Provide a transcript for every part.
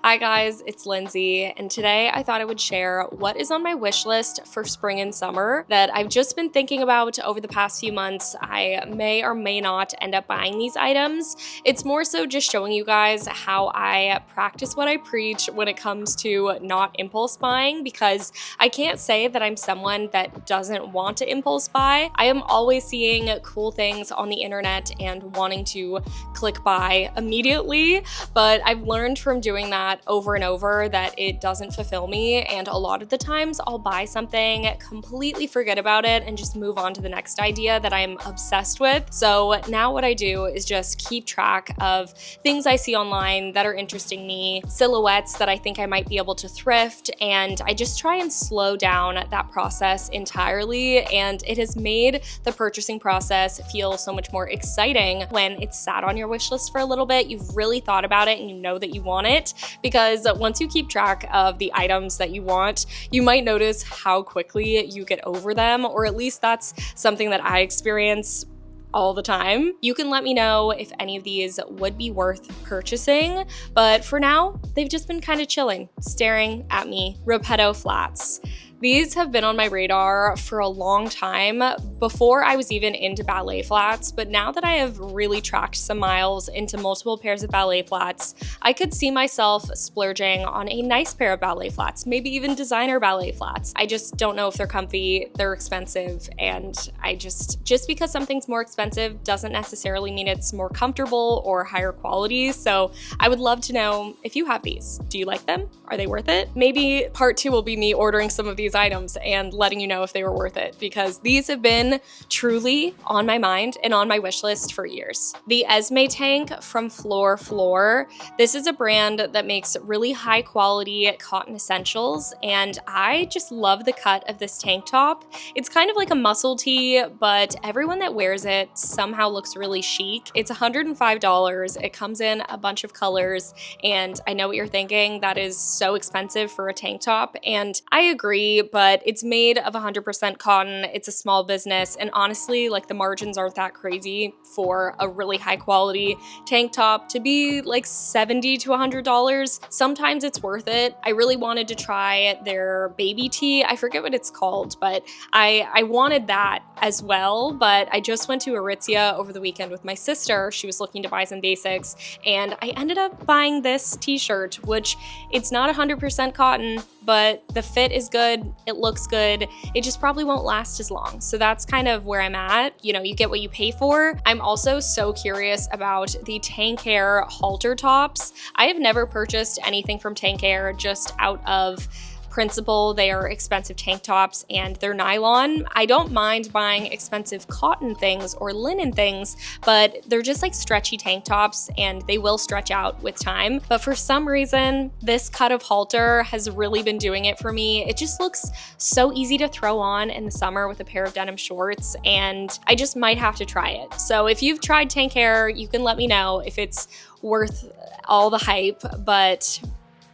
Hi guys, it's Lindsay, and today I thought I would share what is on my wish list for spring and summer that I've just been thinking about over the past few months. I may or may not end up buying these items. It's more so just showing you guys how I practice what I preach when it comes to not impulse buying, because I can't say that I'm someone that doesn't want to impulse buy. I am always seeing cool things on the internet and wanting to click buy immediately, but I've learned from doing that over and over that it doesn't fulfill me, and a lot of the times I'll buy something, completely forget about it, and just move on to the next idea that I'm obsessed with. So now what I do is just keep track of things I see online that are interesting me, silhouettes that I think I might be able to thrift, and I just try and slow down that process entirely, and it has made the purchasing process feel so much more exciting when it's sat on your wish list for a little bit. You've really thought about it and you know that you want it, because once you keep track of the items that you want, you might notice how quickly you get over them, or at least that's something that I experience all the time. You can let me know if any of these would be worth purchasing, but for now, they've just been kind of chilling, staring at me. Repetto flats. These have been on my radar for a long time, before I was even into ballet flats, but now that I have really tracked some miles into multiple pairs of ballet flats, I could see myself splurging on a nice pair of ballet flats, maybe even designer ballet flats. I just don't know if they're comfy, they're expensive, and just because something's more expensive doesn't necessarily mean it's more comfortable or higher quality, so I would love to know if you have these. Do you like them? Are they worth it? Maybe part 2 will be me ordering some of these items and letting you know if they were worth it, because these have been truly on my mind and on my wish list for years. The Esme tank from Floor. This is a brand that makes really high quality cotton essentials, and I just love the cut of this tank top. It's kind of like a muscle tee, but everyone that wears it somehow looks really chic. It's $105. It comes in a bunch of colors, and I know what you're thinking, that is so expensive for a tank top, and I agree, but it's made of 100% cotton. It's a small business, and honestly, like, the margins aren't that crazy for a really high quality tank top to be like $70 to $100. Sometimes it's worth it. I really wanted to try their baby tee. I forget what it's called, but I wanted that as well, but I just went to Aritzia over the weekend with my sister. She was looking to buy some basics, and I ended up buying this t-shirt, which it's not 100% cotton, but the fit is good, it looks good, it just probably won't last as long. So that's kind of where I'm at. You know, you get what you pay for. I'm also so curious about the Tank Air halter tops. I have never purchased anything from Tank Air just out of principle. They are expensive tank tops and they're nylon. I don't mind buying expensive cotton things or linen things, but they're just like stretchy tank tops and they will stretch out with time. But for some reason, this cut of halter has really been doing it for me. It just looks so easy to throw on in the summer with a pair of denim shorts, and I just might have to try it. So if you've tried Tank Air, you can let me know if it's worth all the hype, but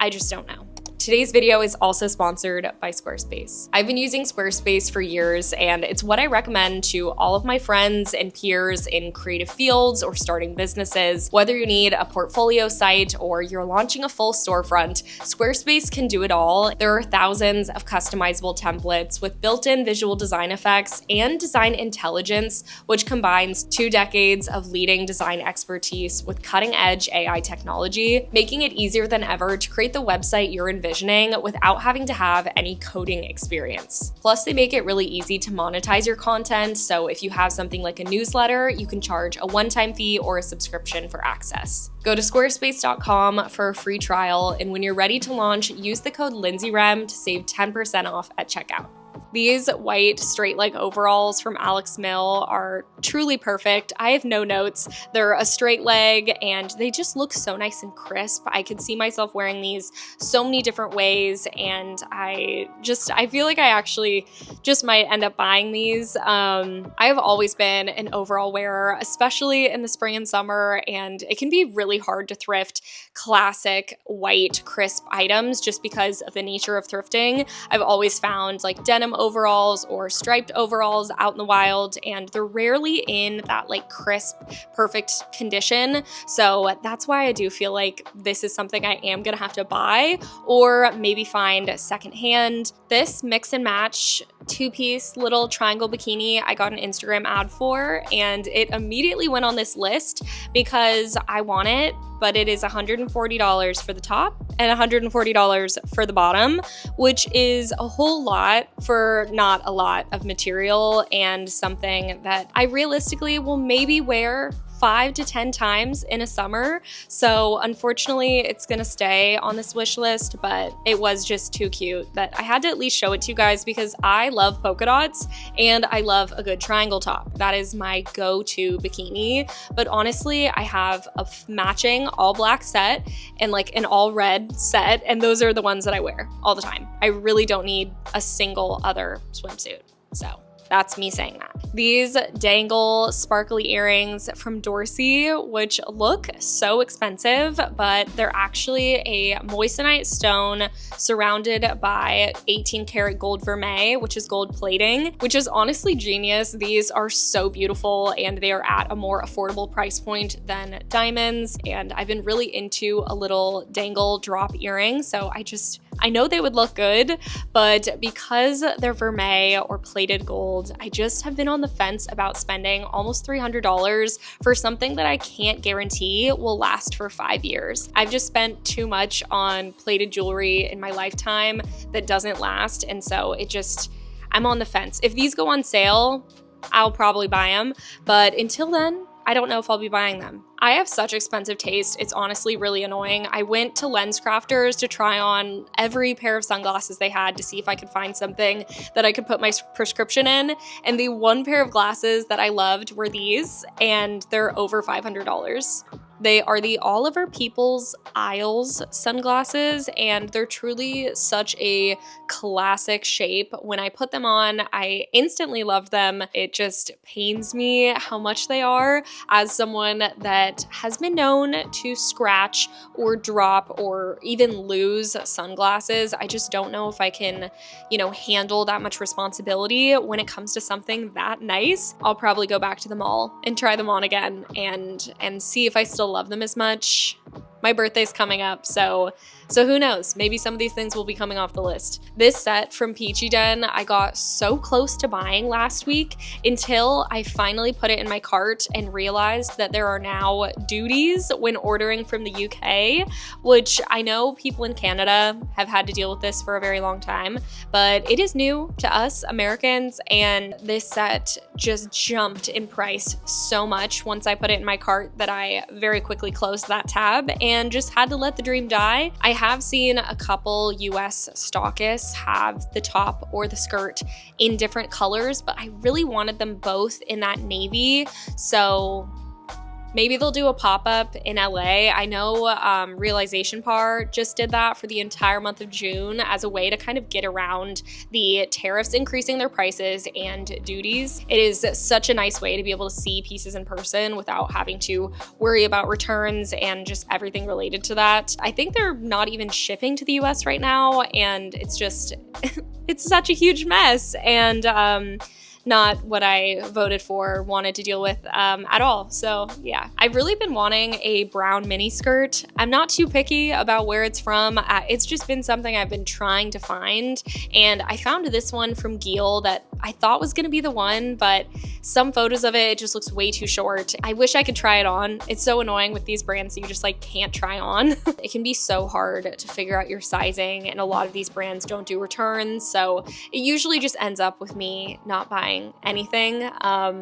I just don't know. Today's video is also sponsored by Squarespace. I've been using Squarespace for years, and it's what I recommend to all of my friends and peers in creative fields or starting businesses. Whether you need a portfolio site or you're launching a full storefront, Squarespace can do it all. There are thousands of customizable templates with built-in visual design effects and design intelligence, which combines 2 decades of leading design expertise with cutting-edge AI technology, making it easier than ever to create the website you're envisioning without having to have any coding experience. Plus, they make it really easy to monetize your content, so if you have something like a newsletter, you can charge a one-time fee or a subscription for access. Go to squarespace.com for a free trial, and when you're ready to launch, use the code lindseyrem to save 10% off at checkout. These white straight leg overalls from Alex Mill are truly perfect. I have no notes. They're a straight leg and they just look so nice and crisp. I could see myself wearing these so many different ways, and I feel like I actually just might end up buying these. I have always been an overall wearer, especially in the spring and summer, and it can be really hard to thrift classic white crisp items just because of the nature of thrifting. I've always found like denim overalls or striped overalls out in the wild, and they're rarely in that like crisp, perfect condition. So that's why I do feel like this is something I am gonna have to buy or maybe find secondhand. This mix and match two-piece little triangle bikini I got an Instagram ad for, and it immediately went on this list because I want it, but it is $140 for the top and $140 for the bottom, which is a whole lot for not a lot of material and something that I realistically will maybe wear 5 to 10 times in a summer. So unfortunately, it's gonna stay on this wish list, but it was just too cute that I had to at least show it to you guys because I love polka dots and I love a good triangle top. That is my go-to bikini. But honestly, I have a matching all black set and like an all red set, and those are the ones that I wear all the time. I really don't need a single other swimsuit. So that's me saying that. These dangle sparkly earrings from Dorsey, which look so expensive, but they're actually a moissanite stone surrounded by 18 karat gold vermeil, which is gold plating, which is honestly genius. These are so beautiful and they are at a more affordable price point than diamonds. And I've been really into a little dangle drop earring. So I know they would look good, but because they're vermeil or plated gold, I just have been on the fence about spending almost $300 for something that I can't guarantee will last for 5 years. I've just spent too much on plated jewelry in my lifetime that doesn't last, and so I'm on the fence. If these go on sale, I'll probably buy them, but until then, I don't know if I'll be buying them. I have such expensive taste, it's honestly really annoying. I went to LensCrafters to try on every pair of sunglasses they had to see if I could find something that I could put my prescription in, and the one pair of glasses that I loved were these, and they're over $500. They are the Oliver Peoples Isles sunglasses, and they're truly such a classic shape. When I put them on, I instantly loved them. It just pains me how much they are. As someone that has been known to scratch or drop or even lose sunglasses, I just don't know if I can, handle that much responsibility when it comes to something that nice. I'll probably go back to the mall and try them on again and see if I still love them as much. My birthday's coming up, so who knows? Maybe some of these things will be coming off the list. This set from Peachy Den, I got so close to buying last week until I finally put it in my cart and realized that there are now duties when ordering from the UK, which I know people in Canada have had to deal with this for a very long time, but it is new to us Americans, and this set just jumped in price so much once I put it in my cart that I very quickly closed that tab and just had to let the dream die. I have seen a couple US stockists have the top or the skirt in different colors, but I really wanted them both in that navy, so maybe they'll do a pop-up in LA. I know Realization Par just did that for the entire month of June as a way to kind of get around the tariffs increasing their prices and duties. It is such a nice way to be able to see pieces in person without having to worry about returns and just everything related to that. I think they're not even shipping to the US right now, and it's just, it's such a huge mess. And not what I voted for, wanted to deal with at all. So yeah, I've really been wanting a brown mini skirt. I'm not too picky about where it's from. It's just been something I've been trying to find. And I found this one from Giel that I thought was gonna be the one, but some photos of it just looks way too short. I wish I could try it on. It's so annoying with these brands that you just like can't try on. It can be so hard to figure out your sizing, and a lot of these brands don't do returns. So it usually just ends up with me not buying anything.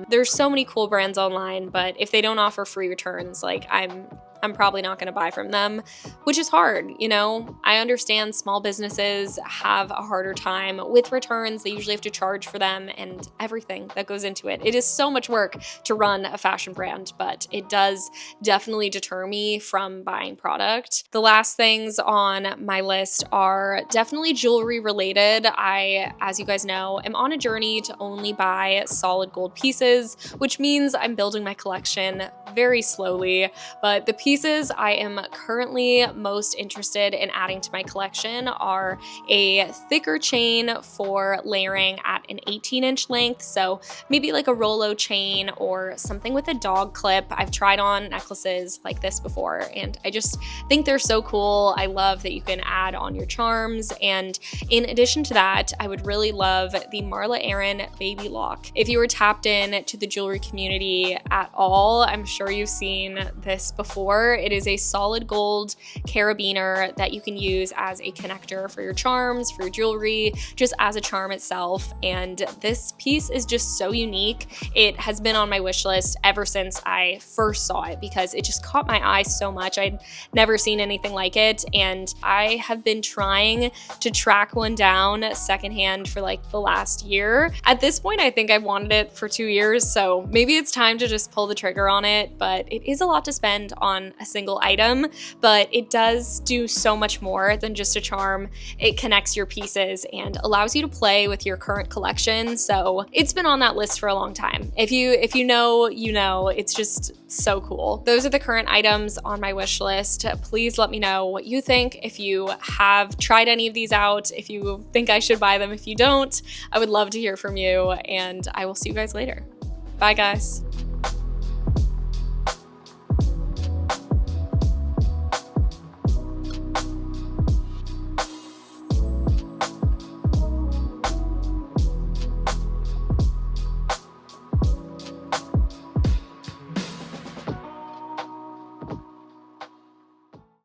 There's so many cool brands online, but if they don't offer free returns, like I'm probably not going to buy from them, which is hard. I understand small businesses have a harder time with returns. They usually have to charge for them and everything that goes into it. It is so much work to run a fashion brand, but it does definitely deter me from buying product. The last things on my list are definitely jewelry related. I, as you guys know, am on a journey to only buy solid gold pieces, which means I'm building my collection very slowly, but the pieces I am currently most interested in adding to my collection are a thicker chain for layering at an 18-inch length, so maybe like a Rolo chain or something with a dog clip. I've tried on necklaces like this before, and I just think they're so cool. I love that you can add on your charms, and in addition to that, I would really love the Marla Aaron Baby Lock. If you were tapped in to the jewelry community at all, I'm sure you've seen this before. It is a solid gold carabiner that you can use as a connector for your charms, for your jewelry, just as a charm itself. And this piece is just so unique. It has been on my wish list ever since I first saw it because it just caught my eye so much. I'd never seen anything like it, and I have been trying to track one down secondhand for like the last year. At this point, I think I've wanted it for 2 years, so maybe it's time to just pull the trigger on it, but it is a lot to spend on a single item, but it does do so much more than just a charm. It connects your pieces and allows you to play with your current collection, so it's been on that list for a long time. If you know, you know, it's just so cool. Those are the current items on my wish list. Please let me know what you think. If you have tried any of these out, if you think I should buy them, if you don't, I would love to hear from you, and I will see you guys later. Bye guys.